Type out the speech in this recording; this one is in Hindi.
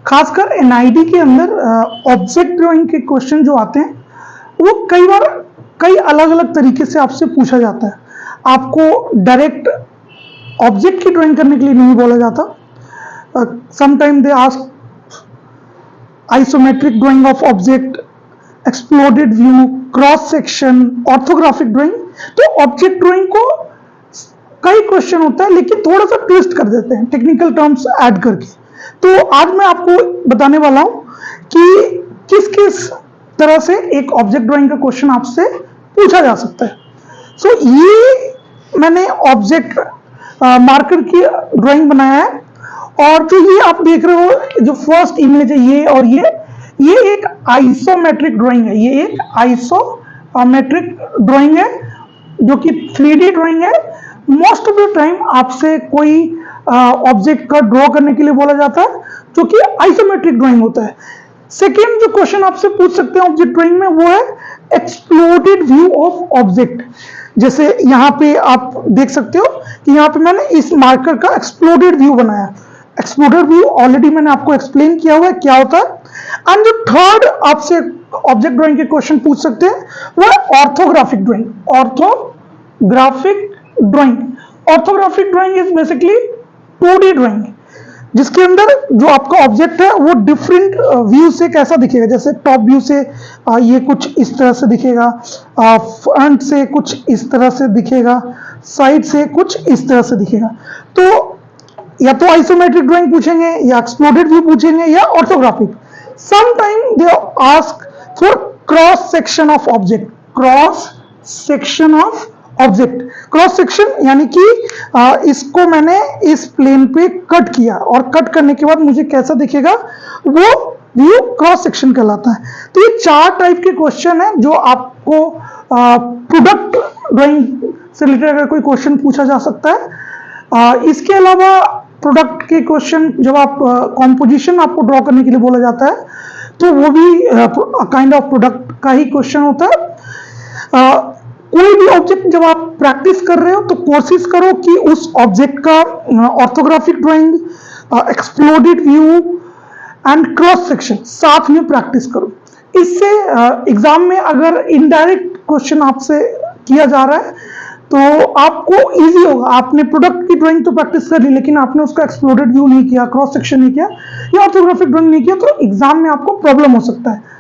खासकर एनआईडी के अंदर ऑब्जेक्ट ड्राइंग के क्वेश्चन जो आते हैं वो कई बार कई अलग अलग तरीके से आपसे पूछा जाता है। आपको डायरेक्ट ऑब्जेक्ट की ड्राइंग करने के लिए नहीं बोला जाता। Sometime they ask isometric drying of object, exploded view, cross section, orthographic drawing. तो ऑब्जेक्ट ड्राइंग को कई क्वेश्चन होता है लेकिन थोड़ा सा ट्विस्ट कर देते हैं टेक्निकल टर्म्स ऐड करके। तो आज मैं आपको बताने वाला हूं कि किस किस तरह से एक ऑब्जेक्ट ड्राइंग का क्वेश्चन आपसे पूछा जा सकता है। सो ये मैंने ऑब्जेक्ट मार्कर की ड्राइंग बनाया है, और जो ये आप देख रहे हो जो फर्स्ट इमेज है ये और ये एक आइसोमेट्रिक ड्राइंग है। ये एक आइसोमेट्रिक ड्राइंग है जो कि 3D ड्राइंग है। मोस्ट ऑफ द टाइम आपसे कोई ऑब्जेक्ट का ड्रॉ करने के लिए बोला जाता है जो कि आइसोमेट्रिक ड्राइंग होता है। सेकेंड जो क्वेश्चन आपसे पूछ सकते हैं ऑब्जेक्ट ड्राइंग में वो है एक्सप्लोडेड व्यू ऑफ ऑब्जेक्ट। जैसे यहाँ पे आप देख सकते हो कि यहाँ पे मैंने इस मार्कर का एक्सप्लोडेड व्यू बनाया। एक्सप्लोडेड व्यू ऑलरेडी मैंने आपको एक्सप्लेन किया हुआ है क्या होता है। एंड जो थर्ड आपसे ऑब्जेक्ट ड्राइंग के क्वेश्चन पूछ सकते हैं वो है orthographic drawing. Orthographic drawing, orthographic drawing is basically 2D drawing जिसके अंदर जो आपका ऑब्जेक्ट है वो डिफरेंट व्यू से कैसा दिखेगा। जैसे टॉप व्यू से ये कुछ इस तरह से दिखेगा, फ्रंट से कुछ इस तरह से दिखेगा, साइड से कुछ इस तरह से दिखेगा। तो या तो आइसोमेट्रिक ड्राइंग पूछेंगे या एक्सप्लोडेड व्यू पूछेंगे या orthographic. Sometime they ask for cross section of object. Cross section of object, cross section यानी कि इसको मैंने इस प्लेन पे कट किया और कट करने के बाद मुझे कैसा दिखेगा वो व्यू क्रॉस सेक्शन कहलाता है। तो ये 4 टाइप के क्वेश्चन है जो आपको प्रोडक्ट ड्राइंग से रिलेटेड अगर कोई क्वेश्चन पूछा जा सकता है। इसके अलावा प्रोडक्ट के क्वेश्चन जब आप कॉम्पोजिशन आपको ड्रॉ करने के लिए बोला जाता है तो वो भी काइंड ऑफ प्रोडक्ट का ही क्वेश्चन होता है। कोई भी ऑब्जेक्ट जब आप प्रैक्टिस कर रहे हो तो कोशिश करो कि उस ऑब्जेक्ट का orthographic drawing, exploded view and cross section साथ में प्रैक्टिस करो। इससे एग्जाम में अगर इनडायरेक्ट क्वेश्चन आपसे किया जा रहा है तो आपको इजी होगा। आपने प्रोडक्ट की ड्राइंग तो प्रैक्टिस कर ली लेकिन आपने उसका एक्सप्लोडेड व्यू नहीं किया, क्रॉस सेक्शन नहीं किया या ऑर्थोग्राफिक ड्राइंग नहीं किया तो एग्जाम में आपको प्रॉब्लम हो सकता है।